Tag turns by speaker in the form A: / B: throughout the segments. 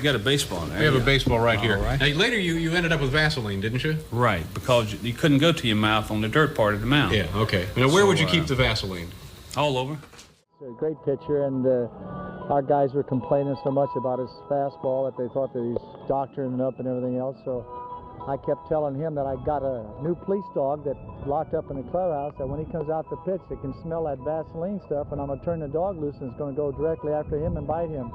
A: got a baseball there.
B: We have a baseball right here.
A: Right.
B: Now, later you ended up with Vaseline, didn't you?
A: Right, because you couldn't go to your mouth on the dirt part of the mound.
B: Yeah, okay. Now, where would you keep the Vaseline?
A: All over.
C: He's a great pitcher, and our guys were complaining so much about his fastball that they thought that he's doctoring it up and everything else. So I kept telling him that I got a new police dog that locked up in the clubhouse, that when he comes out to pitch, it can smell that Vaseline stuff, and I'm going to turn the dog loose, and it's going to go directly after him and bite him.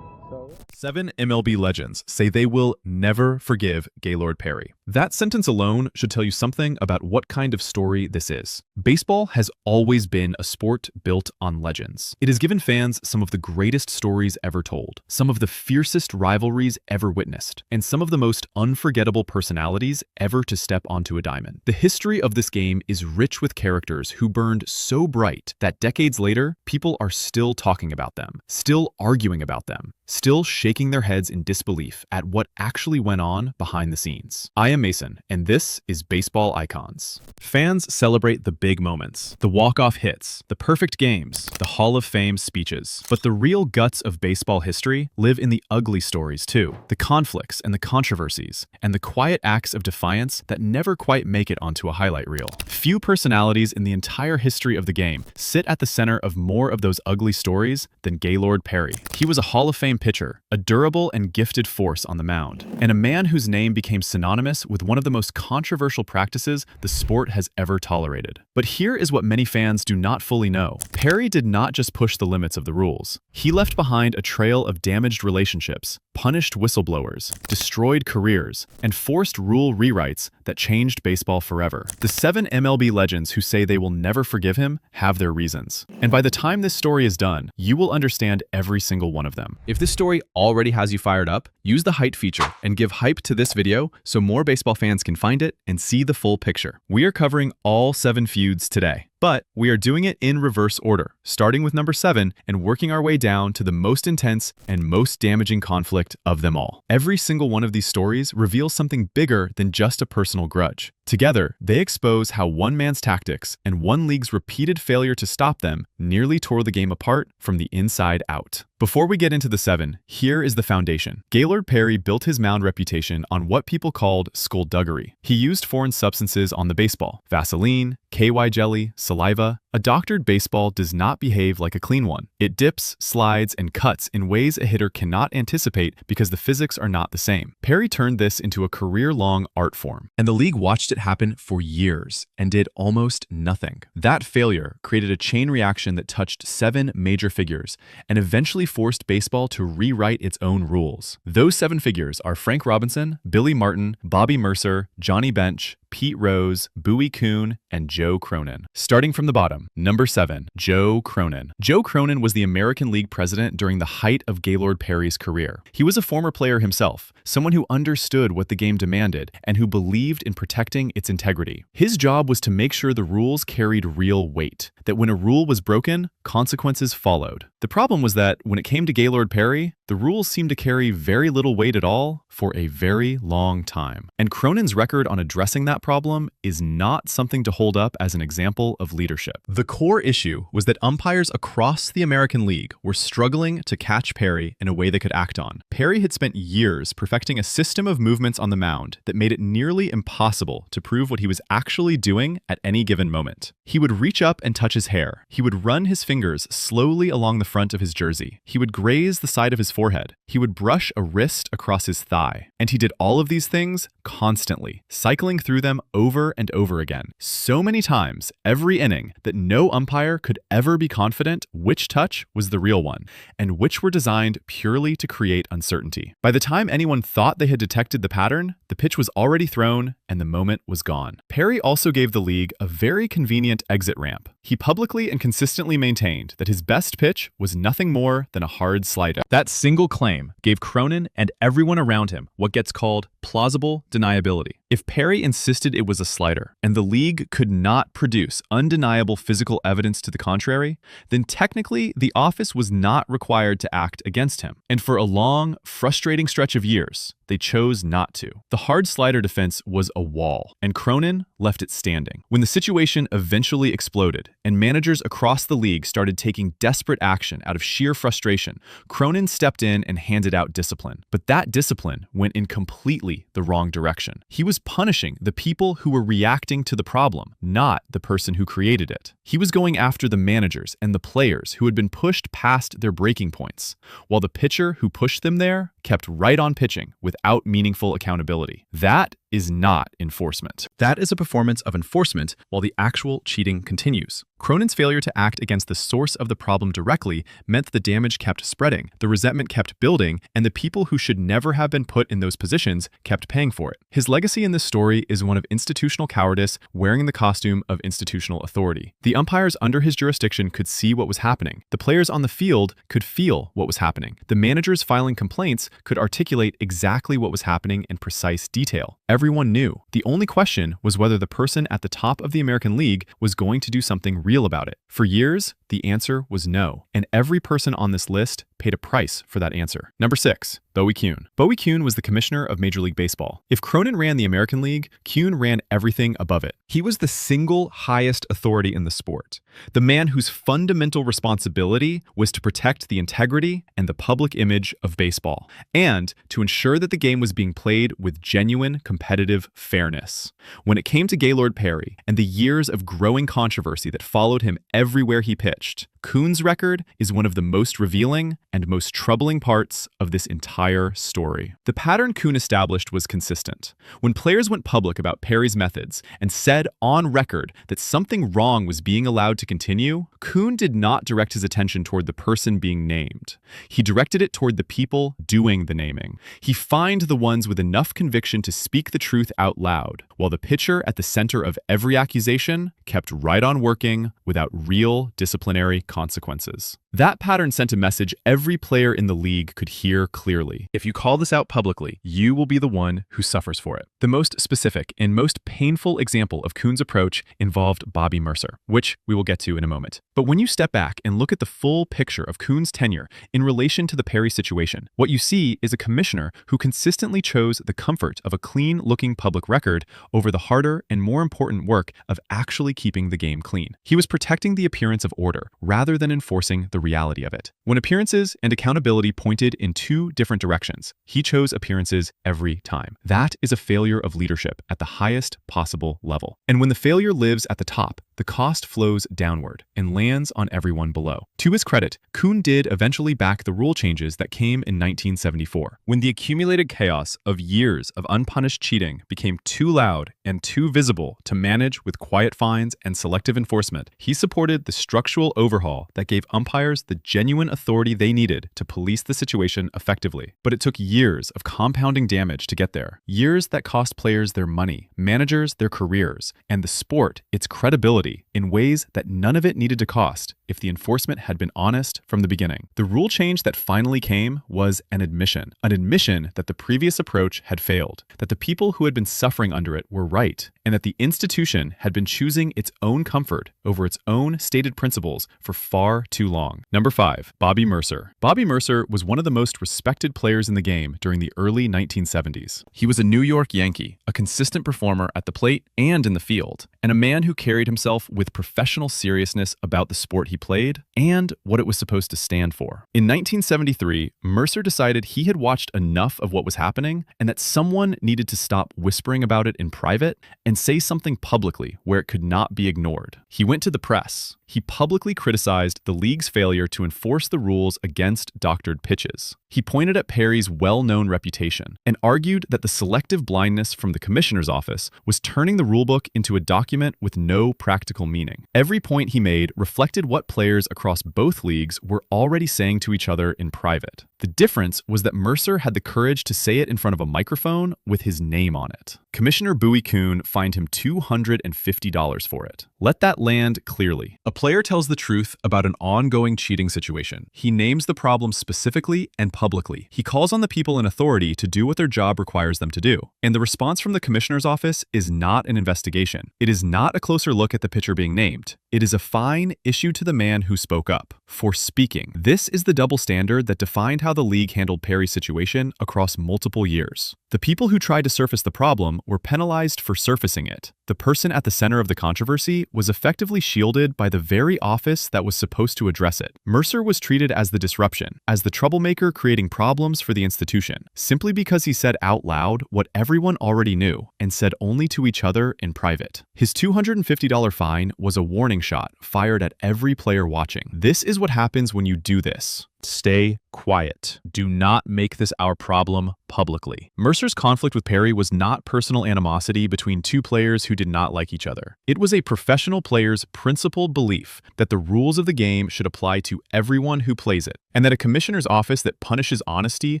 C: So
D: 7 MLB legends say they will never forgive Gaylord Perry. That sentence alone should tell you something about what kind of story this is. Baseball has always been a sport built on legends. It has given fans some of the greatest stories ever told, some of the fiercest rivalries ever witnessed, and some of the most unforgettable personalities ever to step onto a diamond. The history of this game is rich with characters who burned so bright that decades later, people are still talking about them, still arguing about them, still shaking their heads in disbelief at what actually went on behind the scenes. I am Mason, and this is Baseball Icons. Fans celebrate the big moments, the walk-off hits, the perfect games, the Hall of Fame speeches. But the real guts of baseball history live in the ugly stories too, the conflicts and the controversies, and the quiet acts of defiance that never quite make it onto a highlight reel. Few personalities in the entire history of the game sit at the center of more of those ugly stories than Gaylord Perry. He was a Hall of Fame pitcher, a durable and gifted force on the mound, and a man whose name became synonymous with one of the most controversial practices the sport has ever tolerated. But here is what many fans do not fully know. Perry did not just push the limits of the rules. He left behind a trail of damaged relationships, punished whistleblowers, destroyed careers, and forced rule rewrites that changed baseball forever. The 7 MLB legends who say they will never forgive him have their reasons. And by the time this story is done, you will understand every single one of them. If this story already has you fired up, use the height feature and give hype to this video so more baseball fans can find it and see the full picture. We are covering all 7 feuds today, but we are doing it in reverse order, starting with number 7 and working our way down to the most intense and most damaging conflict of them all. Every single one of these stories reveals something bigger than just a personal grudge. Together, they expose how one man's tactics and one league's repeated failure to stop them nearly tore the game apart from the inside out. Before we get into the 7, here is the foundation. Gaylord Perry built his mound reputation on what people called skullduggery. He used foreign substances on the baseball: Vaseline, KY jelly, saliva. A doctored baseball does not behave like a clean one. It dips, slides, and cuts in ways a hitter cannot anticipate because the physics are not the same. Perry turned this into a career-long art form, and the league watched it happen for years and did almost nothing. That failure created a chain reaction that touched 7 major figures and eventually forced baseball to rewrite its own rules. Those 7 figures are Frank Robinson, Billy Martin, Bobby Mercer, Johnny Bench, Pete Rose, Bowie Kuhn, and Joe Cronin. Starting from the bottom, number 7, Joe Cronin. Joe Cronin was the American League president during the height of Gaylord Perry's career. He was a former player himself, someone who understood what the game demanded and who believed in protecting its integrity. His job was to make sure the rules carried real weight, that when a rule was broken, consequences followed. The problem was that when it came to Gaylord Perry, the rules seemed to carry very little weight at all for a very long time. And Cronin's record on addressing that problem is not something to hold up as an example of leadership. The core issue was that umpires across the American League were struggling to catch Perry in a way they could act on. Perry had spent years perfecting a system of movements on the mound that made it nearly impossible to prove what he was actually doing at any given moment. He would reach up and touch his hair. He would run his fingers slowly along the front of his jersey. He would graze the side of his forehead. He would brush a wrist across his thigh. And he did all of these things constantly, cycling through them over and over again, so many times every inning that no umpire could ever be confident which touch was the real one, and which were designed purely to create uncertainty. By the time anyone thought they had detected the pattern, the pitch was already thrown and the moment was gone. Perry also gave the league a very convenient exit ramp. He publicly and consistently maintained that his best pitch was nothing more than a hard slider. That single claim gave Cronin and everyone around him what gets called plausible deniability. If Perry insisted it was a slider, and the league could not produce undeniable physical evidence to the contrary, then technically the office was not required to act against him. And for a long, frustrating stretch of years, they chose not to. The hard slider defense was a wall, and Cronin left it standing. When the situation eventually exploded, and managers across the league started taking desperate action out of sheer frustration, Cronin stepped in and handed out discipline. But that discipline went in completely the wrong direction. He was punishing the people who were reacting to the problem, not the person who created it. He was going after the managers and the players who had been pushed past their breaking points, while the pitcher who pushed them there kept right on pitching without meaningful accountability. That is not enforcement. That is a performance of enforcement while the actual cheating continues. Cronin's failure to act against the source of the problem directly meant that the damage kept spreading, the resentment kept building, and the people who should never have been put in those positions kept paying for it. His legacy in this story is one of institutional cowardice wearing the costume of institutional authority. The umpires under his jurisdiction could see what was happening. The players on the field could feel what was happening. The managers filing complaints could articulate exactly what was happening in precise detail. Everyone knew. The only question was whether the person at the top of the American League was going to do something real about it. For years, the answer was no, and every person on this list paid a price for that answer. Number 6, Bowie Kuhn. Bowie Kuhn was the commissioner of Major League Baseball. If Cronin ran the American League, Kuhn ran everything above it. He was the single highest authority in the sport, the man whose fundamental responsibility was to protect the integrity and the public image of baseball, and to ensure that the game was being played with genuine competitive fairness. When it came to Gaylord Perry and the years of growing controversy that followed him everywhere he pitched, Kuhn's record is one of the most revealing and most troubling parts of this entire story. The pattern Kuhn established was consistent. When players went public about Perry's methods and said on record that something wrong was being allowed to continue, Kuhn did not direct his attention toward the person being named. He directed it toward the people doing the naming. He fined the ones with enough conviction to speak the truth out loud, while the pitcher at the center of every accusation kept right on working without real disciplinary consequences. That pattern sent a message every player in the league could hear clearly. If you call this out publicly, you will be the one who suffers for it. The most specific and most painful example of Kuhn's approach involved Bobby Mercer, which we will get to in a moment. But when you step back and look at the full picture of Kuhn's tenure in relation to the Perry situation, what you see is a commissioner who consistently chose the comfort of a clean-looking public record over the harder and more important work of actually keeping the game clean. He was protecting the appearance of order rather than enforcing the reality of it. When appearances and accountability pointed in two different directions, he chose appearances every time. That is a failure of leadership at the highest possible level. And when the failure lives at the top, the cost flows downward and lands on everyone below. To his credit, Kuhn did eventually back the rule changes that came in 1974. When the accumulated chaos of years of unpunished cheating became too loud and too visible to manage with quiet fines and selective enforcement, he supported the structural overhaul that gave umpires the genuine authority they needed to police the situation effectively. But it took years of compounding damage to get there. Years that cost players their money, managers their careers, and the sport its credibility in ways that none of it needed to cost if the enforcement had been honest from the beginning. The rule change that finally came was an admission that the previous approach had failed, that the people who had been suffering under it were right, and that the institution had been choosing its own comfort over its own stated principles for far too long. Number 5, Bobby Mercer. Bobby Mercer was one of the most respected players in the game during the early 1970s. He was a New York Yankee, a consistent performer at the plate and in the field, and a man who carried himself with professional seriousness about the sport he played and what it was supposed to stand for. In 1973, Mercer decided he had watched enough of what was happening and that someone needed to stop whispering about it in private and say something publicly where it could not be ignored. He went to the press. He publicly criticized the league's failure to enforce the rules against doctored pitches. He pointed at Perry's well-known reputation and argued that the selective blindness from the commissioner's office was turning the rulebook into a document with no practical meaning. Every point he made reflected what players across both leagues were already saying to each other in private. The difference was that Mercer had the courage to say it in front of a microphone with his name on it. Commissioner Bowie Kuhn fined him $250 for it. Let that land clearly. A player tells the truth about an ongoing cheating situation. He names the problem specifically and publicly. He calls on the people in authority to do what their job requires them to do. And the response from the commissioner's office is not an investigation. It is not a closer look at the pitcher being named. It is a fine issued to the man who spoke up for speaking. This is the double standard that defined how the league handled Perry's situation across multiple years. The people who tried to surface the problem were penalized for surfacing it. The person at the center of the controversy was effectively shielded by the very office that was supposed to address it. Mercer was treated as the disruption, as the troublemaker creating problems for the institution, simply because he said out loud what everyone already knew and said only to each other in private. His $250 fine was a warning shot fired at every player watching. This is what happens when you do this. Stay quiet. Do not make this our problem publicly. Mercer's conflict with Perry was not personal animosity between two players who did not like each other. It was a professional player's principled belief that the rules of the game should apply to everyone who plays it, and that a commissioner's office that punishes honesty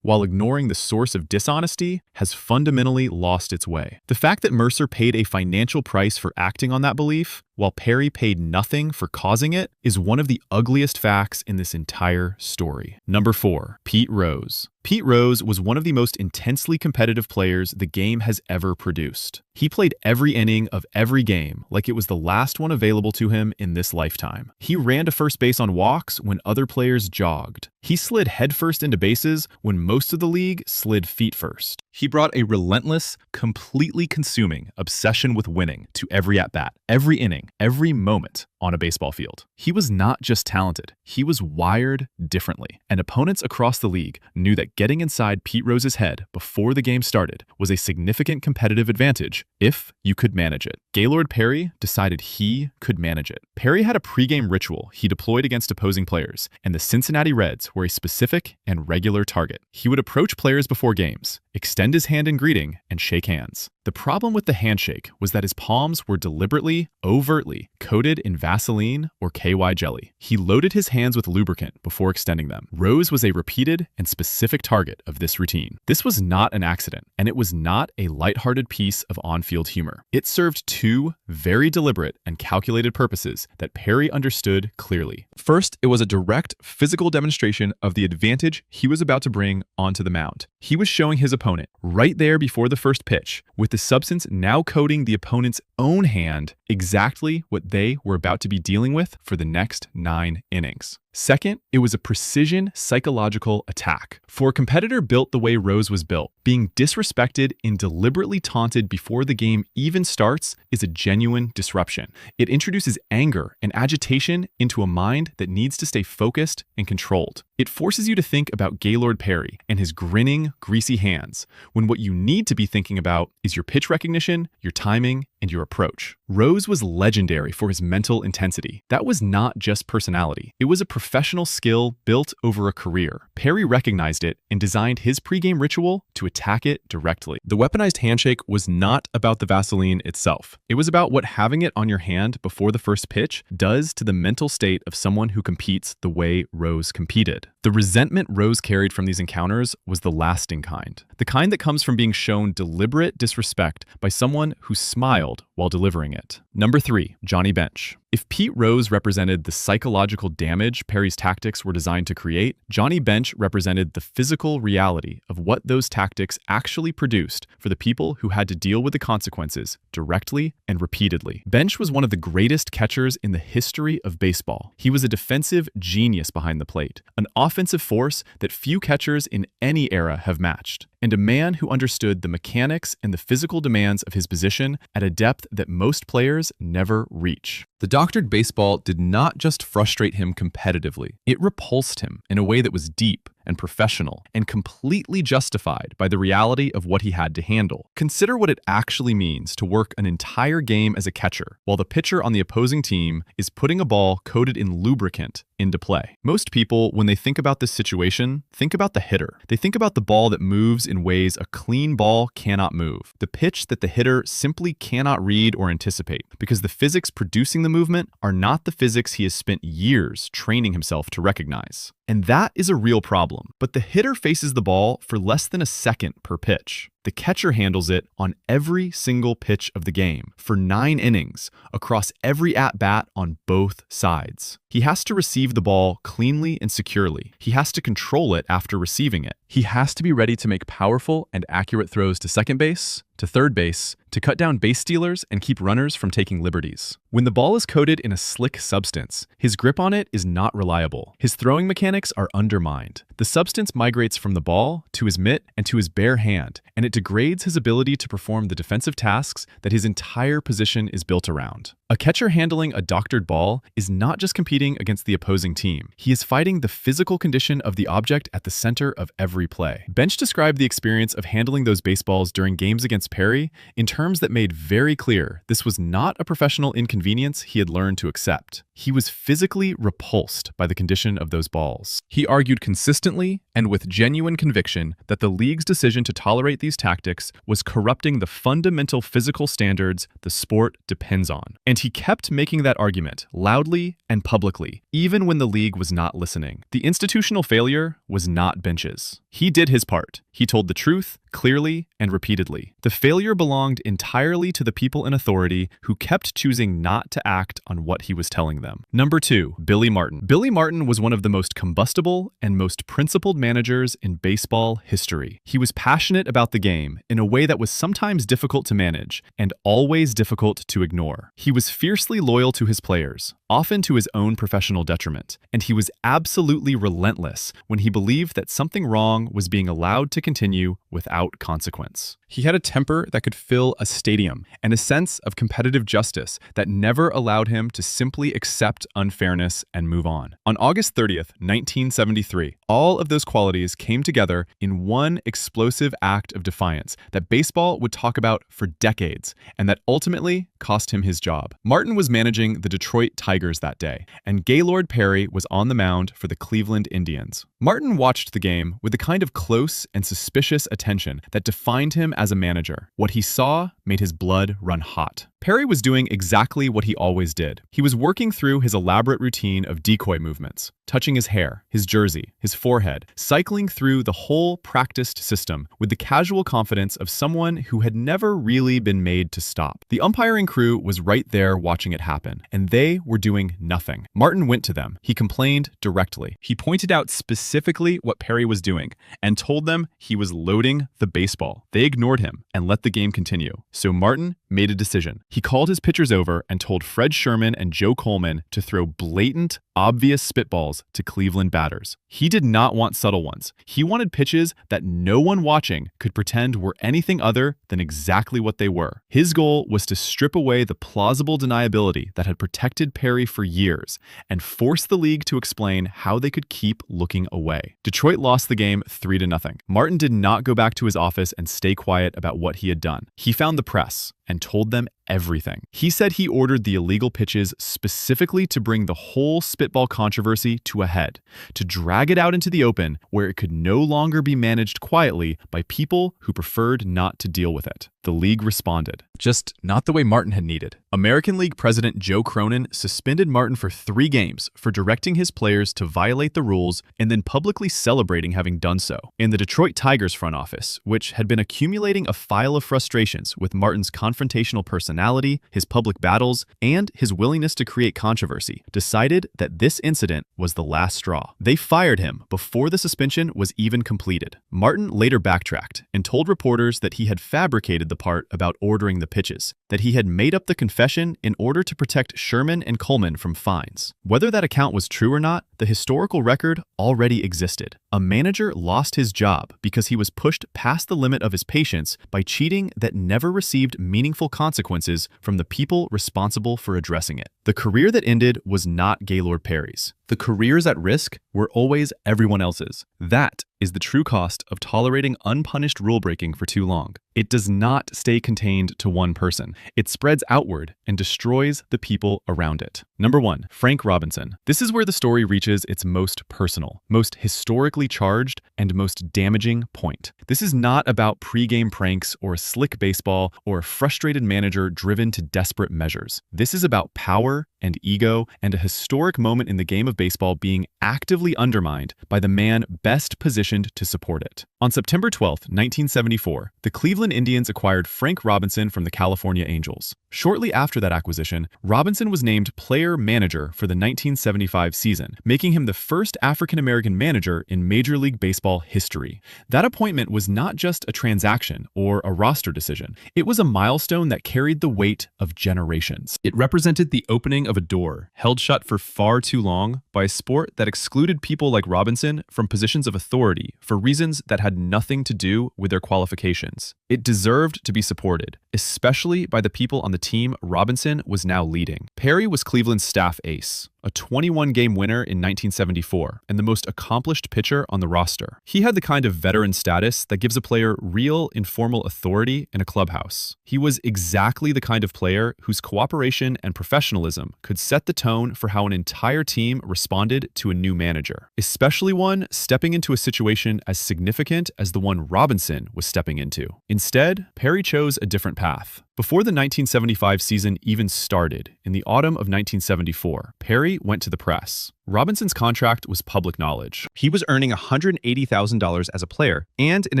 D: while ignoring the source of dishonesty has fundamentally lost its way. The fact that Mercer paid a financial price for acting on that belief, while Perry paid nothing for causing it, is one of the ugliest facts in this entire story. Number 4, Pete Rose. Pete Rose was one of the most intensely competitive players the game has ever produced. He played every inning of every game like it was the last one available to him in this lifetime. He ran to first base on walks when other players jogged. He slid headfirst into bases when most of the league slid feet first. He brought a relentless, completely consuming obsession with winning to every at-bat, every inning, every moment on a baseball field. He was not just talented, he was wired differently. And opponents across the league knew that getting inside Pete Rose's head before the game started was a significant competitive advantage if you could manage it. Gaylord Perry decided he could manage it. Perry had a pregame ritual he deployed against opposing players, and the Cincinnati Reds were a specific and regular target. He would approach players before games, extend his hand in greeting, and shake hands. The problem with the handshake was that his palms were deliberately, overtly coated in Vaseline or KY jelly. He loaded his hands with lubricant before extending them. Rose was a repeated and specific target of this routine. This was not an accident, and it was not a lighthearted piece of on-field humor. It served two very deliberate and calculated purposes that Perry understood clearly. First, it was a direct physical demonstration of the advantage he was about to bring onto the mound. He was showing his opponent right there before the first pitch, with the substance now coating the opponent's own hand, exactly what they were about to be dealing with for the next 9 innings. Second, it was a precision psychological attack. For a competitor built the way Rose was built, being disrespected and deliberately taunted before the game even starts is a genuine disruption. It introduces anger and agitation into a mind that needs to stay focused and controlled. It forces you to think about Gaylord Perry and his grinning, greasy hands, when what you need to be thinking about is your pitch recognition, your timing, and your approach. Rose was legendary for his mental intensity. That was not just personality. It was a professional skill built over a career. Perry recognized it and designed his pregame ritual to attack it directly. The weaponized handshake was not about the Vaseline itself. It was about what having it on your hand before the first pitch does to the mental state of someone who competes the way Rose competed. The resentment Rose carried from these encounters was the lasting kind. The kind that comes from being shown deliberate disrespect by someone who smiled while delivering it. Number 3, Johnny Bench. If Pete Rose represented the psychological damage Perry's tactics were designed to create, Johnny Bench represented the physical reality of what those tactics actually produced for the people who had to deal with the consequences directly and repeatedly. Bench was one of the greatest catchers in the history of baseball. He was a defensive genius behind the plate, an offensive force that few catchers in any era have matched, and a man who understood the mechanics and the physical demands of his position at a depth that most players never reach. The doctored baseball did not just frustrate him competitively, it repulsed him in a way that was deep and professional and completely justified by the reality of what he had to handle. Consider what it actually means to work an entire game as a catcher while the pitcher on the opposing team is putting a ball coated in lubricant into play. Most people, when they think about this situation, think about the hitter. They think about the ball that moves in ways a clean ball cannot move. The pitch that the hitter simply cannot read or anticipate because the physics producing the movement are not the physics he has spent years training himself to recognize. And that is a real problem. But the hitter faces the ball for less than a second per pitch. The The catcher handles it on every single pitch of the game for 9 innings across every at-bat on both sides. He has to receive the ball cleanly and securely. He has to control it after receiving it. He has to be ready to make powerful and accurate throws to second base, to third base, to cut down base stealers and keep runners from taking liberties. When the ball is coated in a slick substance, his grip on it is not reliable. His throwing mechanics are undermined. The substance migrates from the ball to his mitt and to his bare hand, and it degrades his ability to perform the defensive tasks that his entire position is built around. A catcher handling a doctored ball is not just competing against the opposing team. He is fighting the physical condition of the object at the center of every play. Bench described the experience of handling those baseballs during games against Perry in terms that made very clear this was not a professional inconvenience he had learned to accept. He was physically repulsed by the condition of those balls. He argued consistently and with genuine conviction that the league's decision to tolerate these tactics was corrupting the fundamental physical standards the sport depends on. And he kept making that argument loudly and publicly, even when the league was not listening. The institutional failure was not Bench's. He did his part. He told the truth, clearly and repeatedly. The failure belonged entirely to the people in authority who kept choosing not to act on what he was telling them. Number 2, Billy Martin. Billy Martin was one of the most combustible and most principled managers in baseball history. He was passionate about the game in a way that was sometimes difficult to manage and always difficult to ignore. He was fiercely loyal to his players, often to his own professional detriment, and he was absolutely relentless when he believed that something wrong was being allowed to continue without consequence. He had a temper that could fill a stadium and a sense of competitive justice that never allowed him to simply accept unfairness and move on. On August 30th, 1973, all of those qualities came together in one explosive act of defiance that baseball would talk about for decades and that ultimately cost him his job. Martin was managing the Detroit Tigers that day, and Gaylord Perry was on the mound for the Cleveland Indians. Martin watched the game with the kind of close and suspicious attention that defined him as a manager. What he saw made his blood run hot. Perry was doing exactly what he always did. He was working through his elaborate routine of decoy movements, touching his hair, his jersey, his forehead, cycling through the whole practiced system with the casual confidence of someone who had never really been made to stop. The umpiring crew was right there watching it happen, and they were doing nothing. Martin went to them. He complained directly. He pointed out specifically what Perry was doing and told them he was loading the baseball. They ignored him and let the game continue. So Martin made a decision. He called his pitchers over and told Fred Sherman and Joe Coleman to throw blatant, obvious spitballs to Cleveland batters. He did not want subtle ones. He wanted pitches that no one watching could pretend were anything other than exactly what they were. His goal was to strip away the plausible deniability that had protected Perry for years and force the league to explain how they could keep looking away. Detroit lost the game 3-0. Martin did not go back to his office and stay quiet about what he had done. He found the press and told them everything. He said he ordered the illegal pitches specifically to bring the whole spitball controversy to a head, to drag it out into the open where it could no longer be managed quietly by people who preferred not to deal with it. The league responded, just not the way Martin had needed. American League President Joe Cronin suspended Martin for 3 games for directing his players to violate the rules and then publicly celebrating having done so. In the Detroit Tigers front office, which had been accumulating a file of frustrations with Martin's confrontational personality, his public battles, and his willingness to create controversy, decided that this incident was the last straw. They fired him before the suspension was even completed. Martin later backtracked and told reporters that he had fabricated the part about ordering the pitches, that he had made up the confession in order to protect Sherman and Coleman from fines. Whether that account was true or not, the historical record already existed. A manager lost his job because he was pushed past the limit of his patience by cheating that never received meaningful consequences from the people responsible for addressing it. The career that ended was not Gaylord Perry's. The careers at risk were always everyone else's. That is the true cost of tolerating unpunished rule-breaking for too long. It does not stay contained to one person. It spreads outward and destroys the people around it. Number 1, Frank Robinson. This is where the story reaches its most personal, most historically charged, and most damaging point. This is not about pre-game pranks or a slick baseball or a frustrated manager driven to desperate measures. This is about power and ego, and a historic moment in the game of baseball being actively undermined by the man best positioned to support it. On September 12, 1974, the Cleveland Indians acquired Frank Robinson from the California Angels. Shortly after that acquisition, Robinson was named player-manager for the 1975 season, making him the first African-American manager in Major League Baseball history. That appointment was not just a transaction or a roster decision. It was a milestone that carried the weight of generations. It represented the opening of a door held shut for far too long by a sport that excluded people like Robinson from positions of authority for reasons that had nothing to do with their qualifications. It deserved to be supported, especially by the people on the team Robinson was now leading. Perry was Cleveland's staff ace, a 21-game winner in 1974, and the most accomplished pitcher on the roster. He had the kind of veteran status that gives a player real informal authority in a clubhouse. He was exactly the kind of player whose cooperation and professionalism could set the tone for how an entire team responded to a new manager, especially one stepping into a situation as significant as the one Robinson was stepping into. Instead, Perry chose a different path. Before the 1975 season even started, in the autumn of 1974, Perry went to the press. Robinson's contract was public knowledge. He was earning $180,000 as a player and an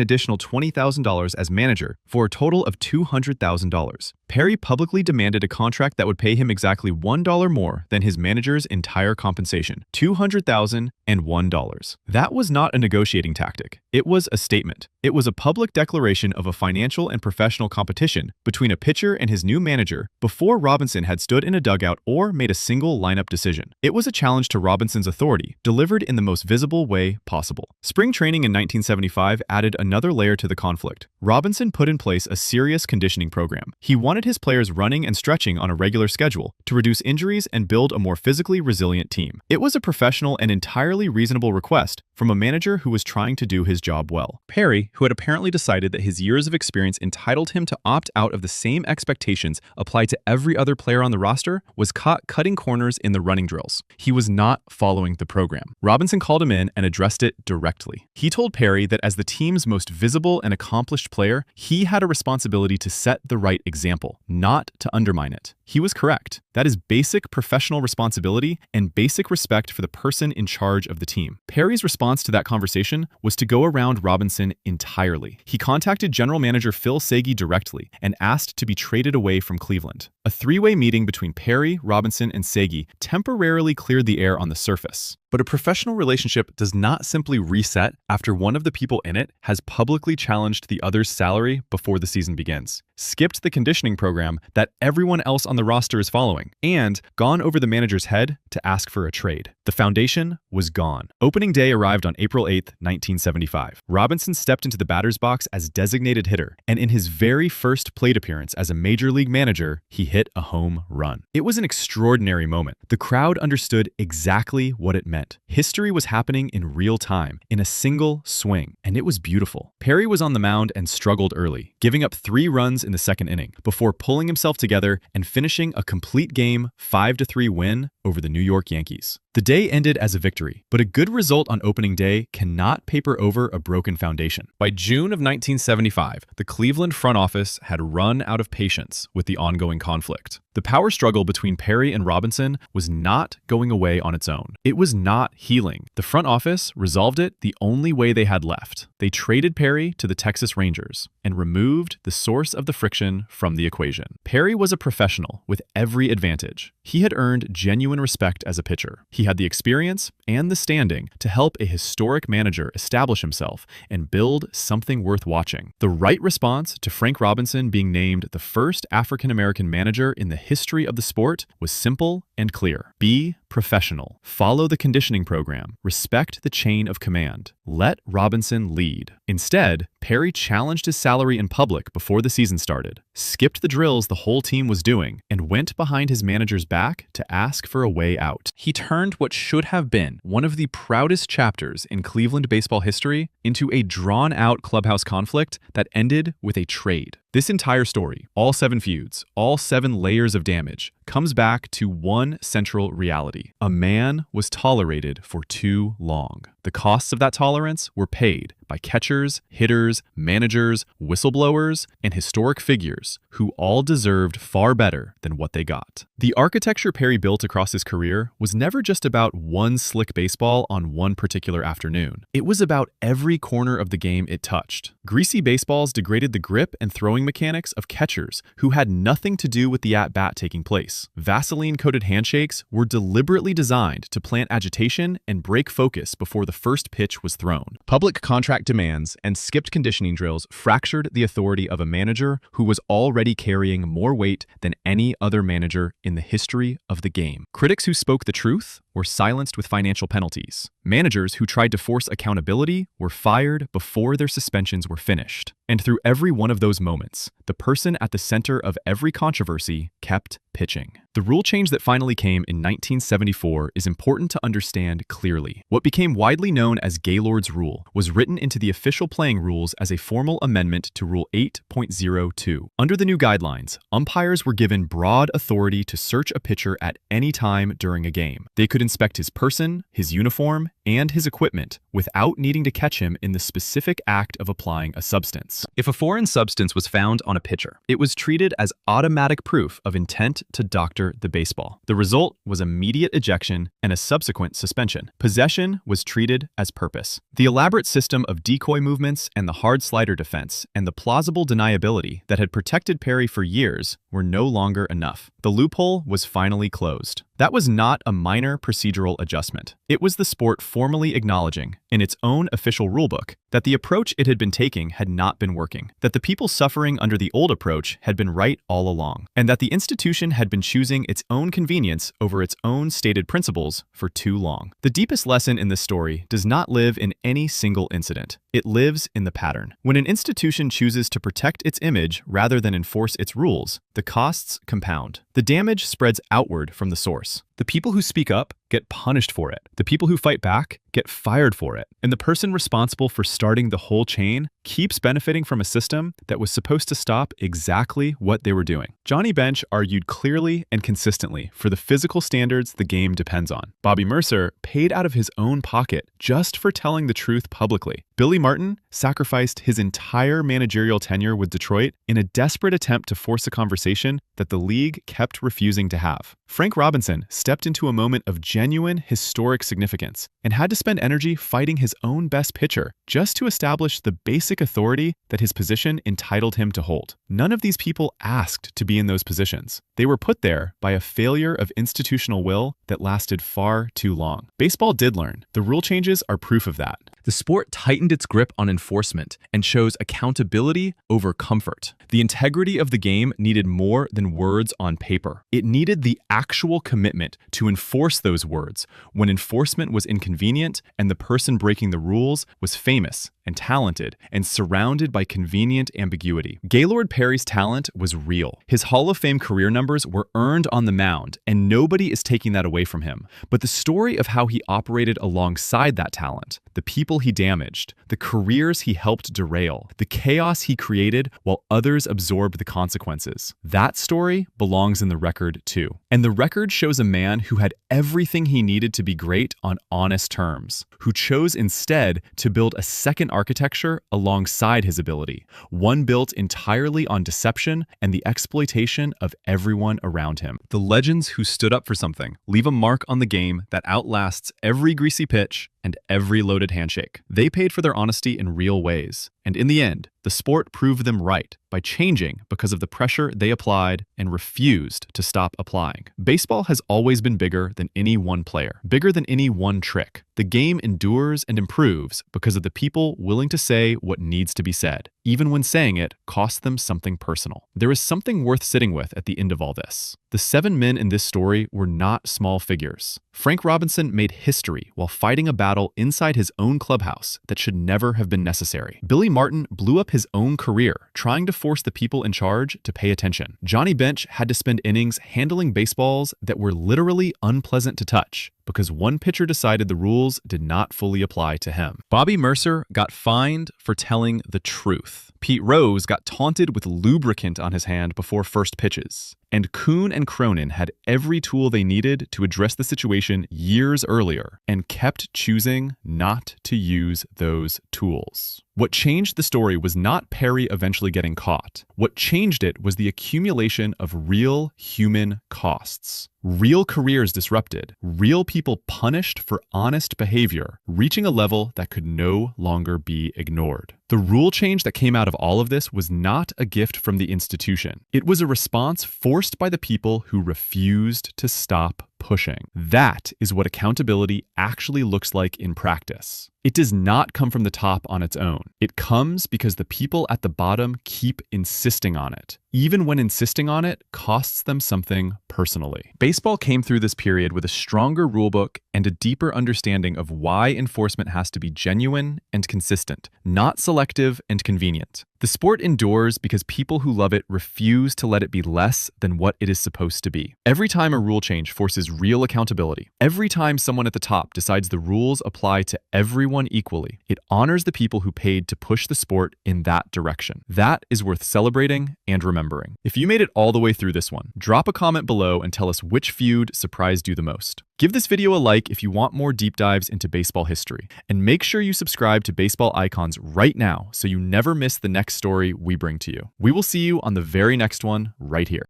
D: additional $20,000 as manager for a total of $200,000. Perry publicly demanded a contract that would pay him exactly $1 more than his manager's entire compensation, $200,001. That was not a negotiating tactic. It was a statement. It was a public declaration of a financial and professional competition between a pitcher and his new manager before Robinson had stood in a dugout or made a single lineup decision. It was a challenge to Robinson's authority, delivered in the most visible way possible. Spring training in 1975 added another layer to the conflict. Robinson put in place a serious conditioning program. He wanted his players running and stretching on a regular schedule to reduce injuries and build a more physically resilient team. It was a professional and entirely reasonable request from a manager who was trying to do his job well. Perry, who had apparently decided that his years of experience entitled him to opt out of the same expectations applied to every other player on the roster, was caught cutting corners in the running drills. He was not following the program. Robinson called him in and addressed it directly. He told Perry that as the team's most visible and accomplished player, he had a responsibility to set the right example, not to undermine it. He was correct. That is basic professional responsibility and basic respect for the person in charge of the team. Perry's response to that conversation was to go around Robinson entirely. He contacted general manager Phil Segui directly and asked to be traded away from Cleveland. A three-way meeting between Perry, Robinson, and Segui temporarily cleared the air on the surface. But a professional relationship does not simply reset after one of the people in it has publicly challenged the other's salary before the season begins, skipped the conditioning program that everyone else on the roster is following, and gone over the manager's head to ask for a trade. The foundation was gone. Opening day arrived on April 8, 1975. Robinson stepped into the batter's box as designated hitter, and in his very first plate appearance as a major league manager, he hit a home run. It was an extraordinary moment. The crowd understood exactly what it meant. History was happening in real time, in a single swing, and it was beautiful. Perry was on the mound and struggled early, giving up 3 runs in the second inning, before pulling himself together and finishing a complete game 5-3 win over the New York Yankees. The day ended as a victory, but a good result on opening day cannot paper over a broken foundation. By June of 1975, the Cleveland front office had run out of patience with the ongoing conflict. The power struggle between Perry and Robinson was not going away on its own. It was not healing. The front office resolved it the only way they had left. They traded Perry to the Texas Rangers and removed the source of the friction from the equation. Perry was a professional with every advantage. He had earned genuine respect as a pitcher. He had the experience and the standing to help a historic manager establish himself and build something worth watching. The right response to Frank Robinson being named the first African-American manager in the history of the sport was simple and clear. Be professional. Follow the conditioning program. Respect the chain of command. Let Robinson lead. Instead, Perry challenged his salary in public before the season started, skipped the drills the whole team was doing, and went behind his manager's back to ask for a way out. He turned what should have been one of the proudest chapters in Cleveland baseball history into a drawn-out clubhouse conflict that ended with a trade. This entire story, all 7 feuds, all 7 layers of damage, comes back to one central reality. A man was tolerated for too long. The The costs of that tolerance were paid by catchers, hitters, managers, whistleblowers, and historic figures who all deserved far better than what they got. The architecture Perry built across his career was never just about one slick baseball on one particular afternoon. It was about every corner of the game it touched. Greasy baseballs degraded the grip and throwing mechanics of catchers who had nothing to do with the at-bat taking place. Vaseline-coated handshakes were deliberately designed to plant agitation and break focus before the first pitch was thrown. Public contract demands and skipped conditioning drills fractured the authority of a manager who was already carrying more weight than any other manager in the history of the game. Critics who spoke the truth were silenced with financial penalties. Managers who tried to force accountability were fired before their suspensions were finished. And through every one of those moments, the person at the center of every controversy kept pitching. The rule change that finally came in 1974 is important to understand clearly. What became widely known as Gaylord's Rule was written into the official playing rules as a formal amendment to Rule 8.02. Under the new guidelines, umpires were given broad authority to search a pitcher at any time during a game. They could inspect his person, his uniform, and his equipment without needing to catch him in the specific act of applying a substance. If a foreign substance was found on a pitcher, it was treated as automatic proof of intent to doctor the baseball. The result was immediate ejection and a subsequent suspension. Possession was treated as purpose. The elaborate system of decoy movements and the hard slider defense and the plausible deniability that had protected Perry for years were no longer enough. The loophole was finally closed. That was not a minor procedural adjustment. It was the sport formally acknowledging, in its own official rulebook, that the approach it had been taking had not been working, that the people suffering under the old approach had been right all along, and that the institution had been choosing its own convenience over its own stated principles for too long. The deepest lesson in this story does not live in any single incident. It lives in the pattern. When an institution chooses to protect its image rather than enforce its rules, the costs compound. The damage spreads outward from the source. The people who speak up get punished for it. The people who fight back get fired for it. And the person responsible for starting the whole chain keeps benefiting from a system that was supposed to stop exactly what they were doing. Johnny Bench argued clearly and consistently for the physical standards the game depends on. Bobby Mercer paid out of his own pocket just for telling the truth publicly. Billy Martin sacrificed his entire managerial tenure with Detroit in a desperate attempt to force a conversation that the league kept refusing to have. Frank Robinson stepped into a moment of genuine historic significance and had to spend energy fighting his own best pitcher just to establish the basic authority that his position entitled him to hold. None of these people asked to be in those positions. They were put there by a failure of institutional will that lasted far too long. Baseball did learn. The rule changes are proof of that. The sport tightened its grip on enforcement and chose accountability over comfort. The integrity of the game needed more than words on paper. It needed the actual commitment to enforce those words when enforcement was inconvenient and the person breaking the rules was famous and talented and surrounded by convenient ambiguity. Gaylord Perry's talent was real. His Hall of Fame career numbers were earned on the mound, and nobody is taking that away from him. But the story of how he operated alongside that talent, the people he damaged, the careers he helped derail, the chaos he created while others absorbed the consequences, that story belongs in the record too. And the record shows a man who had everything he needed to be great on honest terms, who chose instead to build a second architecture alongside his ability, one built entirely on deception and the exploitation of everyone around him. The legends who stood up for something leave a mark on the game that outlasts every greasy pitch and every loaded handshake. They paid for their honesty in real ways, and in the end, the sport proved them right by changing because of the pressure they applied and refused to stop applying. Baseball has always been bigger than any one player, bigger than any one trick. The game endures and improves because of the people willing to say what needs to be said, even when saying it costs them something personal. There is something worth sitting with at the end of all this. The 7 men in this story were not small figures. Frank Robinson made history while fighting a battle inside his own clubhouse that should never have been necessary. Billy Martin blew up his own career trying to force the people in charge to pay attention. Johnny Bench had to spend innings handling baseballs that were literally unpleasant to touch because one pitcher decided the rules did not fully apply to him. Bobby Mercer got fined for telling the truth. Pete Rose got taunted with lubricant on his hand before first pitches. And Kuhn and Cronin had every tool they needed to address the situation years earlier and kept choosing not to use those tools. What changed the story was not Perry eventually getting caught. What changed it was the accumulation of real human costs. Real careers disrupted, real people punished for honest behavior, reaching a level that could no longer be ignored. The rule change that came out of all of this was not a gift from the institution. It was a response forced by the people who refused to stop pushing. That is what accountability actually looks like in practice. It does not come from the top on its own. It comes because the people at the bottom keep insisting on it, even when insisting on it costs them something personally. Baseball came through this period with a stronger rulebook and a deeper understanding of why enforcement has to be genuine and consistent, not selective and convenient. The sport endures because people who love it refuse to let it be less than what it is supposed to be. Every time a rule change forces real accountability, every time someone at the top decides the rules apply to everyone equally, it honors the people who paid to push the sport in that direction. That is worth celebrating and remembering. If you made it all the way through this one, drop a comment below and tell us which feud surprised you the most. Give this video a like if you want more deep dives into baseball history, and make sure you subscribe to Baseball Icons right now so you never miss the next story we bring to you. We will see you on the very next one right here.